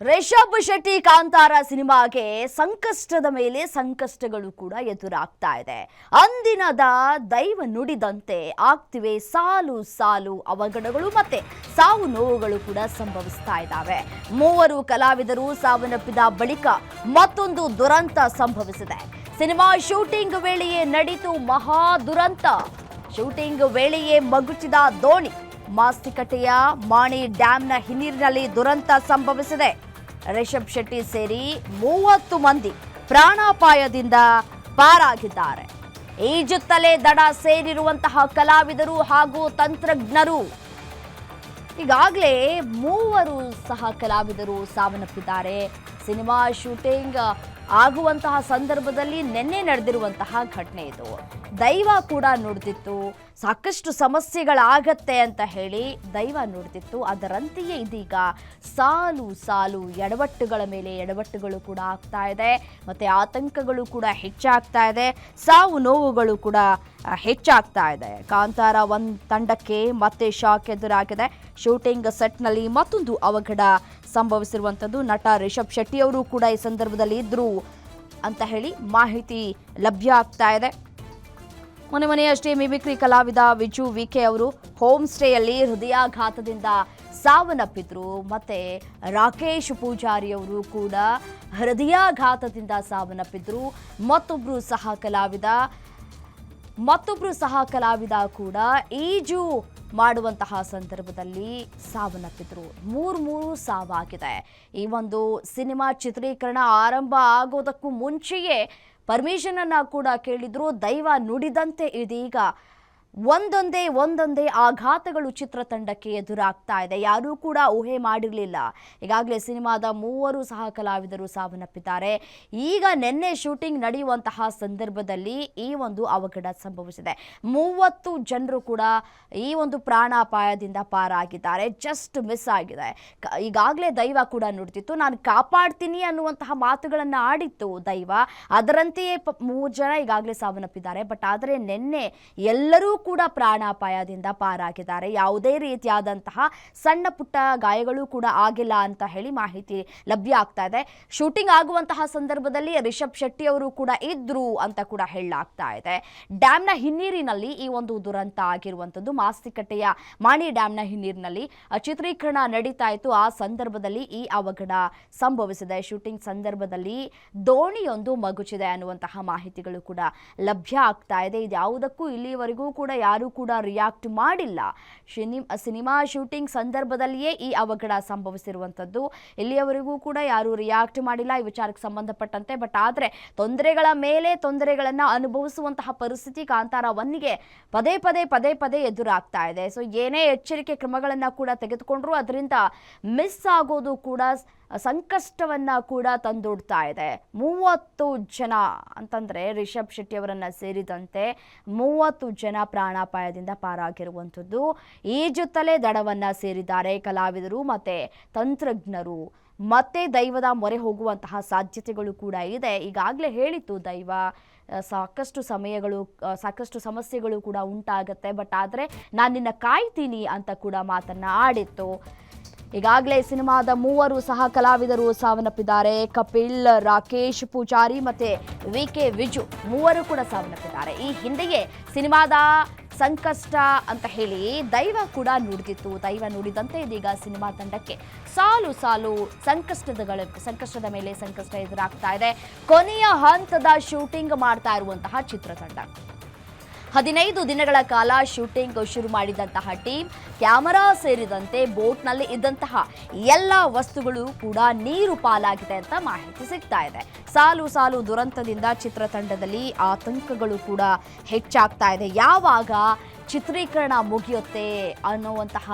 ರಿಷಬ್ ಶೆಟ್ಟಿ ಕಾಂತಾರ ಸಿನಿಮಾಗೆ ಸಂಕಷ್ಟದ ಮೇಲೆ ಸಂಕಷ್ಟಗಳು ಕೂಡ ಎದುರಾಗ್ತಾ ಇದೆ. ಅಂದಿನದ ದೈವ ನುಡಿದಂತೆ ಆಗ್ತಿವೆ ಸಾಲು ಸಾಲು ಅವಘಡಗಳು ಮತ್ತೆ ಸಾವು ನೋವುಗಳು ಕೂಡ ಸಂಭವಿಸ್ತಾ ಇದ್ದಾವೆ. ಮೂವರು ಕಲಾವಿದರು ಸಾವನ್ನಪ್ಪಿದ ಬಳಿಕ ಮತ್ತೊಂದು ದುರಂತ ಸಂಭವಿಸಿದೆ. ಸಿನಿಮಾ ಶೂಟಿಂಗ್ ವೇಳೆಯೇ ನಡೀತು ಮಹಾ ದುರಂತ. ಶೂಟಿಂಗ್ ವೇಳೆಯೇ ಮಗುಚಿದ ದೋಣಿ. ಮಾಸ್ತಿಕಟ್ಟೆಯ ಮಾಣಿ ಡ್ಯಾಂನ ಹಿನ್ನೀರಿನಲ್ಲಿ ದುರಂತ ಸಂಭವಿಸಿದೆ. ರಿಷಬ್ ಶೆಟ್ಟಿ ಸೇರಿ 30 ಮಂದಿ ಪ್ರಾಣಾಪಾಯದಿಂದ ಪಾರಾಗಿದ್ದಾರೆ. ಈಜುತ್ತಲೇ ದಡ ಸೇರಿರುವಂತಹ ಕಲಾವಿದರು ಹಾಗೂ ತಂತ್ರಜ್ಞರು. ಈಗಾಗಲೇ 3 ಸಹ ಕಲಾವಿದರು ಸಾವನ್ನಪ್ಪಿದ್ದಾರೆ. ಸಿನಿಮಾ ಶೂಟಿಂಗ್ ಆಗುವಂತಹ ಸಂದರ್ಭದಲ್ಲಿ ನಿನ್ನೆ ನಡೆದಿರುವಂತಹ ಘಟನೆ ಇದು. ದೈವ ಕೂಡ ನುಡಿದಿತ್ತು, ಸಾಕಷ್ಟು ಸಮಸ್ಯೆಗಳಾಗತ್ತೆ ಅಂತ ಹೇಳಿ ದೈವ ನುಡಿದಿತ್ತು. ಅದರಂತೆಯೇ ಇದೀಗ ಸಾಲು ಸಾಲು ಎಡವಟ್ಟುಗಳ ಮೇಲೆ ಎಡವಟ್ಟುಗಳು ಕೂಡ ಆಗ್ತಾ ಇದೆ. ಮತ್ತೆ ಆತಂಕಗಳು ಕೂಡ ಹೆಚ್ಚಾಗ್ತಾ ಇದೆ. ಸಾವು ನೋವುಗಳು ಕೂಡ ಹೆಚ್ಚಾಗ್ತಾ ಇದೆ. ಕಾಂತಾರ 1 ತಂಡಕ್ಕೆ ಮತ್ತೆ ಶಾಕ್ ಎದುರಾಗಿದೆ. ಶೂಟಿಂಗ್ ಸೆಟ್ನಲ್ಲಿ ಮತ್ತೊಂದು ಅವಘಡ ಸಂಭವಿಸಿರುವಂಥದ್ದು. ನಟ ರಿಷಬ್ ಶೆಟ್ಟಿ ಅವರು ಕೂಡ ಈ ಸಂದರ್ಭದಲ್ಲಿ ಇದ್ರು ಅಂತ ಹೇಳಿ ಮಾಹಿತಿ ಲಭ್ಯ ಆಗ್ತಾ ಇದೆ. ಮೊನ್ನೆಯಷ್ಟೇ ಮಿಮಿಕ್ರಿ ಕಲಾವಿದ ವಿಜು ವಿಕೆ ಅವರು ಹೋಮ್ ಸ್ಟೇಯಲ್ಲಿ ಹೃದಯಾಘಾತದಿಂದ ಸಾವನ್ನಪ್ಪಿದ್ರು. ಮತ್ತೆ ರಾಕೇಶ್ ಪೂಜಾರಿ ಅವರು ಕೂಡ ಹೃದಯಾಘಾತದಿಂದ ಸಾವನ್ನಪ್ಪಿದ್ರು. ಮತ್ತೊಬ್ರು ಸಹ ಕಲಾವಿದ ಕೂಡ ಈಜು ಮಾಡುವಂತಹ ಸಂದರ್ಭದಲ್ಲಿ ಸಾವನ್ನಪ್ಪಿದ್ರು. 3 ಸಾವಾಗಿದೆ. ಈ ಒಂದು ಸಿನಿಮಾ ಚಿತ್ರೀಕರಣ ಆರಂಭ ಆಗೋದಕ್ಕೂ ಮುಂಚೆಯೇ ಪರ್ಮಿಷನ್ ಅನ್ನ ಕೂಡ ಕೇಳಿದ್ರು. ದೈವ ನುಡಿದಂತೆ ಇದೀಗ ಒಂದೊಂದೇ ಆಘಾತಗಳು ಚಿತ್ರತಂಡಕ್ಕೆ ಎದುರಾಗ್ತಾ ಇದೆ. ಯಾರೂ ಕೂಡ ಊಹೆ ಮಾಡಿರಲಿಲ್ಲ. ಈಗಾಗಲೇ ಸಿನಿಮಾದ 3 ಸಹ ಕಲಾವಿದರು ಸಾವನ್ನಪ್ಪಿದ್ದಾರೆ. ಈಗ ನಿನ್ನೆ ಶೂಟಿಂಗ್ ನಡೆಯುವಂತಹ ಸಂದರ್ಭದಲ್ಲಿ ಈ ಒಂದು ಅವಘಡ ಸಂಭವಿಸಿದೆ. 30 ಜನರು ಕೂಡ ಈ ಒಂದು ಪ್ರಾಣಾಪಾಯದಿಂದ ಪಾರಾಗಿದ್ದಾರೆ. ಜಸ್ಟ್ ಮಿಸ್ ಆಗಿದೆ. ಈಗಾಗಲೇ ದೈವ ಕೂಡ ನುಡಿದಿತ್ತು, ನಾನು ಕಾಪಾಡ್ತೀನಿ ಅನ್ನುವಂತಹ ಮಾತುಗಳನ್ನು ಆಡಿತ್ತು ದೈವ. ಅದರಂತೆಯೇ 3 ಜನ ಈಗಾಗಲೇ ಸಾವನ್ನಪ್ಪಿದ್ದಾರೆ. ಬಟ್ ಆದರೆ ನಿನ್ನೆ ಎಲ್ಲರೂ ಕೂಡ ಪ್ರಾಣಾಪಾಯದಿಂದ ಪಾರಾಗಿದ್ದಾರೆ. ಯಾವುದೇ ರೀತಿಯಾದಂತಹ ಸಣ್ಣ ಪುಟ್ಟ ಗಾಯಗಳು ಕೂಡ ಆಗಿಲ್ಲ ಅಂತ ಹೇಳಿ ಮಾಹಿತಿ ಲಭ್ಯ ಆಗ್ತಾ ಇದೆ. ಶೂಟಿಂಗ್ ಆಗುವಂತಹ ಸಂದರ್ಭದಲ್ಲಿ ರಿಷಬ್ ಶೆಟ್ಟಿ ಅವರು ಕೂಡ ಇದ್ರು ಅಂತ ಕೂಡ ಹೇಳಲಾಗ್ತಾ ಇದೆ. ಡ್ಯಾಂನ ಹಿನ್ನೀರಿನಲ್ಲಿ ಈ ಒಂದು ದುರಂತ ಆಗಿರುವಂಥದ್ದು. ಮಾಸ್ತಿಕಟ್ಟೆಯ ಮಾಣಿ ಡ್ಯಾಂನ ಹಿನ್ನೀರಿನಲ್ಲಿ ಚಿತ್ರೀಕರಣ ನಡೀತಾ ಇತ್ತು. ಆ ಸಂದರ್ಭದಲ್ಲಿ ಈ ಅವಘಡ ಸಂಭವಿಸಿದೆ. ಶೂಟಿಂಗ್ ಸಂದರ್ಭದಲ್ಲಿ ದೋಣಿಯೊಂದು ಮಗುಚಿದೆ ಅನ್ನುವಂತಹ ಮಾಹಿತಿಗಳು ಕೂಡ ಲಭ್ಯ ಆಗ್ತಾ ಇದೆ. ಇದ್ಯಾವುದಕ್ಕೂ ಇಲ್ಲಿವರೆಗೂ ಕೂಡ ಯಾರು ಕೂಡ ರಿಯಾಕ್ಟ್ ಮಾಡಿಲ್ಲ. ಸಿನಿಮಾ ಶೂಟಿಂಗ್ ಸಂದರ್ಭದಲ್ಲಿಯೇ ಈ ಅವಘಡ ಸಂಭವಿಸಿರುವಂಥದ್ದು. ಇಲ್ಲಿಯವರೆಗೂ ಕೂಡ ಯಾರು ರಿಯಾಕ್ಟ್ ಮಾಡಿಲ್ಲ ಈ ವಿಚಾರಕ್ಕೆ ಸಂಬಂಧಪಟ್ಟಂತೆ. ಬಟ್ ಆದರೆ ತೊಂದರೆಗಳ ಮೇಲೆ ತೊಂದರೆಗಳನ್ನು ಅನುಭವಿಸುವಂತಹ ಪರಿಸ್ಥಿತಿ ಕಾಂತಾರ 1ಗೆ ಪದೇ ಪದೇ ಎದುರಾಗ್ತಾ ಇದೆ. ಸೊ ಏನೇ ಎಚ್ಚರಿಕೆ ಕ್ರಮಗಳನ್ನು ಕೂಡ ತೆಗೆದುಕೊಂಡ್ರು ಅದರಿಂದ ಮಿಸ್ ಆಗೋದು ಕೂಡ ಸಂಕಷ್ಟವನ್ನ ಕೂಡ ತಂದೊಡ್ತಾ ಇದೆ. 30 ಜನ ಅಂತಂದ್ರೆ ರಿಷಬ್ ಶೆಟ್ಟಿ ಅವರನ್ನ ಸೇರಿದಂತೆ 30 ಜನ ಪ್ರಾಣಾಪಾಯದಿಂದ ಪಾರಾಗಿರುವಂಥದ್ದು. ಈಜುತ್ತಲೇ ದಡವನ್ನ ಸೇರಿದ್ದಾರೆ ಕಲಾವಿದರು ಮತ್ತೆ ತಂತ್ರಜ್ಞರು. ಮತ್ತೆ ದೈವದ ಮೊರೆ ಹೋಗುವಂತಹ ಸಾಧ್ಯತೆಗಳು ಕೂಡ ಇದೆ. ಈಗಾಗಲೇ ಹೇಳಿತ್ತು ದೈವ ಸಾಕಷ್ಟು ಸಮಸ್ಯೆಗಳು ಕೂಡ ಉಂಟಾಗತ್ತೆ. ಬಟ್ ಆದರೆ ನಾನು ನಿನ್ನ ಕಾಯ್ತೀನಿ ಅಂತ ಕೂಡ ಮಾತನ್ನ ಆಡಿತ್ತು. ಈಗಾಗಲೇ ಸಿನಿಮಾದ 3 ಸಹ ಕಲಾವಿದರು ಸಾವನ್ನಪ್ಪಿದ್ದಾರೆ. ಕಪಿಲ್, ರಾಕೇಶ್ ಪೂಜಾರಿ ಮತ್ತೆ ವಿಕೆ ವಿಜು 3 ಕೂಡ ಸಾವನ್ನಪ್ಪಿದ್ದಾರೆ. ಈ ಹಿಂದೆಯೇ ಸಿನಿಮಾದ ಸಂಕಷ್ಟ ಅಂತ ಹೇಳಿ ದೈವ ಕೂಡ ನುಡಿದಿತ್ತು. ದೈವ ನುಡಿದಂತೆ ಇದೀಗ ಸಿನಿಮಾ ತಂಡಕ್ಕೆ ಸಾಲು ಸಾಲು ಸಂಕಷ್ಟದ ಮೇಲೆ ಸಂಕಷ್ಟ ಎದುರಾಗ್ತಾ ಇದೆ. ಕೊನೆಯ ಹಂತದ ಶೂಟಿಂಗ್ ಮಾಡ್ತಾ ಇರುವಂತಹ ಚಿತ್ರತಂಡ 15 ದಿನಗಳ ಕಾಲ ಶೂಟಿಂಗ್ ಶುರು ಮಾಡಿದಂತಹ ಟೀಮ್ ಕ್ಯಾಮರಾ ಸೇರಿದಂತೆ ಬೋಟ್ನಲ್ಲಿ ಇದ್ದಂತಹ ಎಲ್ಲ ವಸ್ತುಗಳು ಕೂಡ ನೀರು ಪಾಲಾಗಿದೆ ಅಂತ ಮಾಹಿತಿ ಸಿಗ್ತಾ ಇದೆ. ಸಾಲು ದುರಂತದಿಂದ ಚಿತ್ರತಂಡದಲ್ಲಿ ಆತಂಕಗಳು ಕೂಡ ಹೆಚ್ಚಾಗ್ತಾ ಇದೆ. ಯಾವಾಗ ಚಿತ್ರೀಕರಣ ಮುಗಿಯುತ್ತೆ ಅನ್ನುವಂತಹ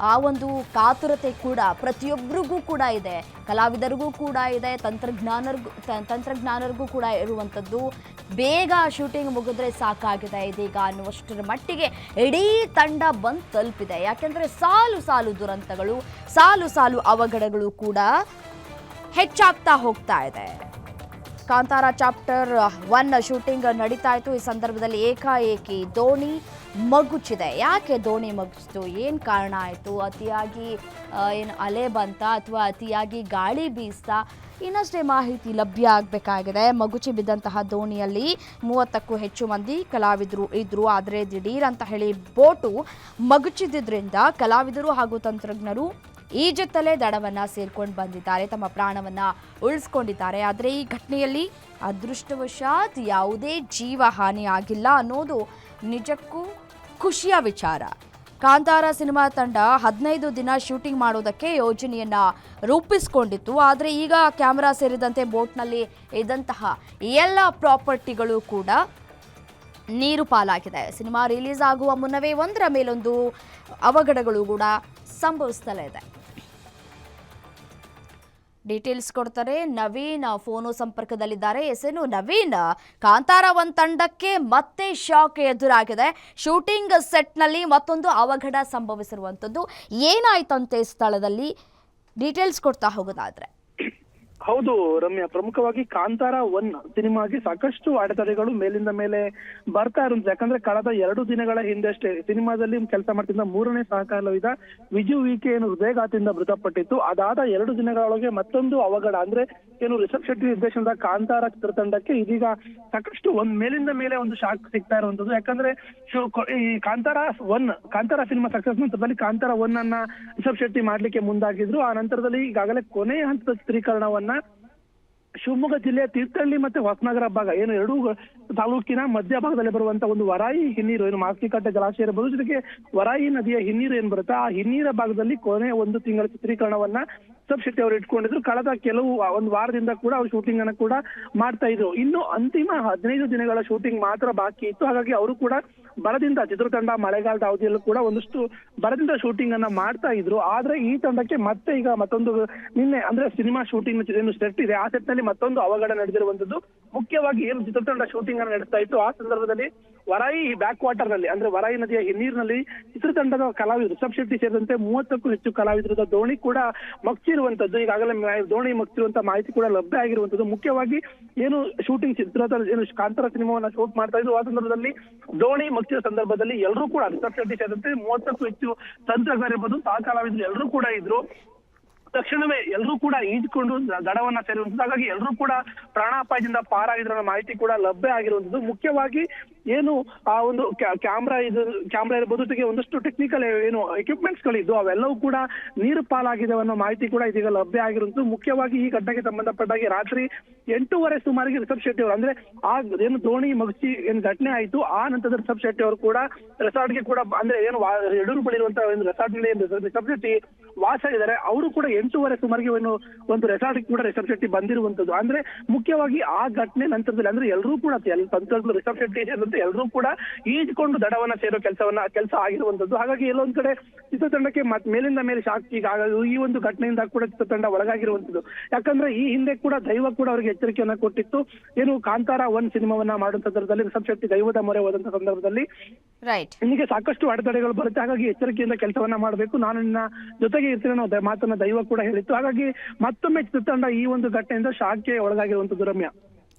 ಆ ಒಂದು ಕಾತುರತೆ ಕೂಡ ಪ್ರತಿಯೊಬ್ಬರಿಗೂ ಕೂಡ ಇದೆ. ಕಲಾವಿದರಿಗೂ ಕೂಡ ಇದೆ, ತಂತ್ರಜ್ಞಾನರಿಗೂ ಕೂಡ ಇರುವಂಥದ್ದು. ಬೇಗ ಶೂಟಿಂಗ್ ಮುಗಿದ್ರೆ ಸಾಕಾಗಿದೆ ಇದೀಗ ಅನ್ನುವಷ್ಟರ ಮಟ್ಟಿಗೆ ಇಡೀ ತಂಡ ಬಂದು ತಲುಪಿದೆ. ಯಾಕೆಂದರೆ ಸಾಲು ದುರಂತಗಳು, ಸಾಲು ಅವಘಡಗಳು ಕೂಡ ಹೆಚ್ಚಾಗ್ತಾ ಹೋಗ್ತಾ ಇದೆ. ಕಾಂತಾರ ಚಾಪ್ಟರ್ 1 ಶೂಟಿಂಗ್ ನಡೀತಾ ಇತ್ತು. ಈ ಸಂದರ್ಭದಲ್ಲಿ ಏಕಾಏಕಿ ದೋಣಿ ಮಗುಚಿದೆ. ಯಾಕೆ ದೋಣಿ ಮಗುಚಿತು, ಏನು ಕಾರಣ ಆಯಿತು, ಅತಿಯಾಗಿ ಏನು ಅಲೆ ಬಂತ ಅಥವಾ ಅತಿಯಾಗಿ ಗಾಳಿ ಬೀಸ್ತಾ, ಇನ್ನಷ್ಟೇ ಮಾಹಿತಿ ಲಭ್ಯ ಆಗಬೇಕಾಗಿದೆ. ಮಗುಚಿ ಬಿದ್ದಂತಹ ದೋಣಿಯಲ್ಲಿ 30ಕ್ಕೂ ಹೆಚ್ಚು ಮಂದಿ ಕಲಾವಿದರು ಇದ್ದರು. ಆದರೆ ದಿಢೀರ್ ಅಂತ ಹೇಳಿ ಬೋಟು ಮಗುಚಿದ್ರಿಂದ ಕಲಾವಿದರು ಹಾಗೂ ತಂತ್ರಜ್ಞರು ಈಜುತ್ತಲೇ ದಡವನ್ನು ಸೇರ್ಕೊಂಡು ಬಂದಿದ್ದಾರೆ, ತಮ್ಮ ಪ್ರಾಣವನ್ನು ಉಳಿಸ್ಕೊಂಡಿದ್ದಾರೆ. ಆದರೆ ಈ ಘಟನೆಯಲ್ಲಿ ಅದೃಷ್ಟವಶಾತ್ ಯಾವುದೇ ಜೀವ ಹಾನಿ ಆಗಿಲ್ಲ ಅನ್ನೋದು ನಿಜಕ್ಕೂ ಖುಷಿಯ ವಿಚಾರ. ಕಾಂತಾರ ಸಿನಿಮಾ ತಂಡ 15 ದಿನ ಶೂಟಿಂಗ್ ಮಾಡೋದಕ್ಕೆ ಯೋಜನೆಯನ್ನ ರೂಪಿಸಿಕೊಂಡಿತ್ತು. ಆದರೆ ಈಗ ಕ್ಯಾಮೆರಾ ಸೇರಿದಂತೆ ಬೋಟ್ನಲ್ಲಿ ಇದ್ದಂತಹ ಎಲ್ಲ ಪ್ರಾಪರ್ಟಿಗಳು ಕೂಡ ನೀರು ಪಾಲಾಗಿದೆ. ಸಿನಿಮಾ ರಿಲೀಸ್ ಆಗುವ ಮುನ್ನವೇ ಒಂದರ ಮೇಲೊಂದು ಅವಘಡಗಳು ಕೂಡ ಸಂಭವಿಸ್ತಲೇ ಇದೆ. ಡೀಟೇಲ್ಸ್ ಕೊಡ್ತಾರೆ ನವೀನ್, ಫೋನು ಸಂಪರ್ಕದಲ್ಲಿದ್ದಾರೆ. ಎಸೇನು ನವೀನ್, ಕಾಂತಾರ ಒಂದು ತಂಡಕ್ಕೆ ಮತ್ತೆ ಶಾಕ್ ಎದುರಾಗಿದೆ. ಶೂಟಿಂಗ್ ಸೆಟ್ನಲ್ಲಿ ಮತ್ತೊಂದು ಅವಘಡ ಸಂಭವಿಸಿರುವಂಥದ್ದು. ಏನಾಯ್ತಂತೆ ಸ್ಥಳದಲ್ಲಿ, ಡೀಟೇಲ್ಸ್ ಕೊಡ್ತಾ ಹೋಗೋದಾದ್ರೆ? ಹೌದು ರಮ್ಯಾ, ಪ್ರಮುಖವಾಗಿ ಕಾಂತಾರ 1 ಸಿನಿಮಾಗೆ ಸಾಕಷ್ಟು ಅಡೆತಡೆಗಳು ಮೇಲಿಂದ ಮೇಲೆ ಬರ್ತಾ ಇರೋದು. ಯಾಕಂದ್ರೆ ಕಳೆದ 2 ದಿನಗಳ ಹಿಂದಷ್ಟೇ ಸಿನಿಮಾದಲ್ಲಿ ಕೆಲಸ ಮಾಡ್ತಿದ್ದ 3ನೇ ಸಹಕಲಾವಿದ ವಿಜು ವಿಕೆ ಏನು ಹೃದಯಘಾತದಿಂದ ಮೃತಪಟ್ಟಿತ್ತು. ಅದಾದ 2 ದಿನಗಳೊಳಗೆ ಮತ್ತೊಂದು ಅವಘಡ, ಅಂದ್ರೆ ಏನು ರಿಷಬ್ ಶೆಟ್ಟಿ ನಿರ್ದೇಶನದ ಕಾಂತಾರ ಚಿತ್ರತಂಡಕ್ಕೆ ಇದೀಗ ಸಾಕಷ್ಟು ಮೇಲಿಂದ ಮೇಲೆ ಒಂದು ಶಾಕ್ ಸಿಗ್ತಾ ಇರುವಂತದ್ದು. ಯಾಕಂದ್ರೆ ಈ ಕಾಂತಾರ ಸಿನಿಮಾ ಸಕ್ಸಸ್ ನಂತರದಲ್ಲಿ ಕಾಂತಾರ 1 ಅನ್ನ ರಿಷಬ್ ಶೆಟ್ಟಿ ಮಾಡ್ಲಿಕ್ಕೆ ಮುಂದಾಗಿದ್ರು. ಆ ನಂತರದಲ್ಲಿ ಈಗಾಗಲೇ ಕೊನೆಯ ಹಂತದ ಚಿತ್ರೀಕರಣವನ್ನ ಶಿವಮೊಗ್ಗ ಜಿಲ್ಲೆಯ ತೀರ್ಥಹಳ್ಳಿ ಮತ್ತೆ ಹೊಸನಗರ ಭಾಗ ಏನು 2 ತಾಲೂಕಿನ ಮಧ್ಯಭಾಗದಲ್ಲಿ ಬರುವಂತ ಒಂದು ವರಾಯಿ ಹಿನ್ನೀರು, ಏನು ಮಾಸ್ತಿಕಟ್ಟೆ ಜಲಾಶಯ ಇರಬಹುದು, ಜೊತೆಗೆ ವರಾಯಿ ನದಿಯ ಹಿನ್ನೀರು ಏನ್ ಬರುತ್ತೆ, ಆ ಹಿನ್ನೀರ ಭಾಗದಲ್ಲಿ ಕೊನೆ 1 ತಿಂಗಳ ಚಿತ್ರೀಕರಣವನ್ನ ರಿಷಬ್ ಶೆಟ್ಟಿ ಅವರು ಇಟ್ಕೊಂಡಿದ್ರು. ಕಳೆದ ಒಂದು ವಾರದಿಂದ ಕೂಡ ಅವ್ರು ಶೂಟಿಂಗ್ ಅನ್ನ ಕೂಡ ಮಾಡ್ತಾ ಇದ್ರು. ಇನ್ನು ಅಂತಿಮ 15 ದಿನಗಳ ಶೂಟಿಂಗ್ ಮಾತ್ರ ಬಾಕಿ ಇತ್ತು. ಹಾಗಾಗಿ ಅವರು ಕೂಡ ಬರದಿಂದ ಚಿತ್ರತಂಡ ಮಳೆಗಾಲದ ಅವಧಿಯಲ್ಲೂ ಕೂಡ ಒಂದಷ್ಟು ಬರದಿಂದ ಶೂಟಿಂಗ್ ಅನ್ನ ಮಾಡ್ತಾ ಇದ್ರು. ಆದ್ರೆ ಈ ತಂಡಕ್ಕೆ ಮತ್ತೆ ಈಗ ಮತ್ತೊಂದು ನಿನ್ನೆ ಅಂದ್ರೆ ಸಿನಿಮಾ ಶೂಟಿಂಗ್ ಏನು ಸೆಟ್ ಇದೆ, ಆ ಸೆಟ್ ನಲ್ಲಿ ಮತ್ತೊಂದು ಅವಘಡ ನಡೆದಿರುವಂತದ್ದು. ಮುಖ್ಯವಾಗಿ ಏನು ಚಿತ್ರತಂಡ ಶೂಟಿಂಗ್ ಅನ್ನು ನಡೆಸ್ತಾ ಇತ್ತು, ಆ ಸಂದರ್ಭದಲ್ಲಿ ವರಾಯಿ ಬ್ಯಾಕ್ ವಾಟರ್ ನಲ್ಲಿ ಅಂದ್ರೆ ವರಾಯಿ ನದಿಯ ಹಿನ್ನೀರಿನಲ್ಲಿ ಚಿತ್ರತಂಡದ ಕಲಾವಿದರು ರಿಷಬ್ ಶೆಟ್ಟಿ ಸೇರಿದಂತೆ 30ಕ್ಕೂ ಹೆಚ್ಚು ಕಲಾವಿದರದ ದೋಣಿ ಕೂಡ ಮಗ್ಚಿರುವಂತದ್ದು. ಈಗಾಗಲೇ ದೋಣಿ ಮಗ್ಚಿರುವಂತ ಮಾಹಿತಿ ಕೂಡ ಲಭ್ಯ ಆಗಿರುವಂತದ್ದು. ಮುಖ್ಯವಾಗಿ ಏನು ಶೂಟಿಂಗ್ ಚಿತ್ರದ ಏನು ಕಾಂತಾರ ಸಿನಿಮಾವನ್ನ ಶೂಟ್ ಮಾಡ್ತಾ ಇದ್ರು, ಆ ಸಂದರ್ಭದಲ್ಲಿ ದೋಣಿ ಮಗ್ಚಿದ ಸಂದರ್ಭದಲ್ಲಿ ಎಲ್ಲರೂ ಕೂಡ ರಿಷಬ್ ಶೆಟ್ಟಿ ಸೇರಿದಂತೆ 30ಕ್ಕೂ ಹೆಚ್ಚು ತಂತ್ರಜ್ಞರು ಇರ್ಬೋದು, ಸಹ ಕಲಾವಿದರು ಎಲ್ಲರೂ ಕೂಡ ಇದ್ರು. ತಕ್ಷಣವೇ ಎಲ್ಲರೂ ಕೂಡ ಈಜ್ಕೊಂಡು ದಡವನ್ನ ಸೇರುವಂಥದ್ದು. ಹಾಗಾಗಿ ಎಲ್ಲರೂ ಕೂಡ ಪ್ರಾಣಾಪಾಯದಿಂದ ಪಾರಾಗಿರೋ ಮಾಹಿತಿ ಕೂಡ ಲಭ್ಯ ಆಗಿರುವಂಥದ್ದು. ಮುಖ್ಯವಾಗಿ ಏನು ಆ ಒಂದು ಕ್ಯಾಮ್ರಾ ಇರ್ಬೋದು, ಜೊತೆಗೆ ಒಂದಷ್ಟು ಟೆಕ್ನಿಕಲ್ ಏನು ಎಕ್ವಿಪ್ಮೆಂಟ್ಸ್ ಗಳಿದ್ದು ಅವೆಲ್ಲವೂ ಕೂಡ ನೀರು ಪಾಲಾಗಿದೆ ಅನ್ನೋ ಮಾಹಿತಿ ಕೂಡ ಇದೀಗ ಲಭ್ಯ ಆಗಿರುವಂಥದ್ದು. ಮುಖ್ಯವಾಗಿ ಈ ಘಟನೆಗೆ ಸಂಬಂಧಪಟ್ಟಾಗಿ ರಾತ್ರಿ 8:30 ಸುಮಾರಿಗೆ ರಿಷಬ್ ಶೆಟ್ಟಿ ಅವರು ಅಂದ್ರೆ ಆ ಏನು ದೋಣಿ ಮಗುಚಿ ಏನ್ ಘಟನೆ ಆಯ್ತು, ಆ ನಂತರದ ರಿಷಬ್ ಶೆಟ್ಟಿ ಅವರು ಕೂಡ ರೆಸಾರ್ಟ್ಗೆ ಕೂಡ ಅಂದ್ರೆ ಏನು ಯಡೂರು ಬಳಿ ಇರುವಂತಹ ಒಂದು ರೆಸಾರ್ಟ್ ನಲ್ಲಿ ರಿಷಬ್ ಶೆಟ್ಟಿ ವಾಸ ಇದ್ದಾರೆ. ಅವರು ಕೂಡ 8:30 ಸುಮಾರಿಗೆ ಒಂದು ರೆಸಾರ್ಟ್ ಕೂಡ ರಿಷಬ್ ಶೆಟ್ಟಿ ಬಂದಿರುವಂತದ್ದು. ಅಂದ್ರೆ ಮುಖ್ಯವಾಗಿ ಆ ಘಟನೆ ನಂತರದಲ್ಲಿ ಅಂದ್ರೆ ಎಲ್ಲರೂ ಕೂಡ ತಂತ್ರಜ್ಞರು ರಿಷಬ್ ಶೆಟ್ಟಿ ಸೇರಿದಂತೆ ಎಲ್ಲರೂ ಕೂಡ ಈಜ್ಕೊಂಡು ದಡವನ್ನ ಸೇರೋ ಕೆಲಸ ಆಗಿರುವಂತದ್ದು. ಹಾಗಾಗಿ ಎಲ್ಲೊಂದ್ ಕಡೆ ಚಿತ್ರತಂಡಕ್ಕೆ ಮೇಲಿಂದ ಮೇಲೆ ಶಾಕ್ ಈಗ ಈ ಒಂದು ಘಟನೆಯಿಂದ ಕೂಡ ಚಿತ್ರತಂಡ ಒಳಗಾಗಿರುವಂತದ್ದು. ಯಾಕಂದ್ರೆ ಈ ಹಿಂದೆ ಕೂಡ ದೈವ ಕೂಡ ಅವರಿಗೆ ಎಚ್ಚರಿಕೆಯನ್ನ ಕೊಟ್ಟಿತ್ತು. ಏನು ಕಾಂತಾರ 1 ಸಿನಿಮಾವನ್ನ ಮಾಡುವ ಸಂದರ್ಭದಲ್ಲಿ ರಿಷಬ್ ಶೆಟ್ಟಿ ದೈವದ ಮೊರೆ ಹೋದಂತ ಸಂದರ್ಭದಲ್ಲಿ ನಿಮಗೆ ಸಾಕಷ್ಟು ಅಡೆತಡೆಗಳು ಬರುತ್ತೆ, ಹಾಗಾಗಿ ಎಚ್ಚರಿಕೆಯಿಂದ ಕೆಲಸವನ್ನ ಮಾಡಬೇಕು, ನಾನು ನಿನ್ನ ಜೊತೆಗೆ ಇರ್ತೀನಿ ಅನ್ನೋ ಮಾತನ್ನ ದೈವ ಕೂಡ ಹೇಳಿತ್ತು. ಹಾಗಾಗಿ ಮತ್ತೊಮ್ಮೆ ಚಿತ್ರತಂಡ ಈ ಒಂದು ಘಟನೆಯಿಂದ ಶಾಕ್ಗೆ ಒಳಗಾಗಿರುವಂತದ್ದು ರಮ್ಯಾ.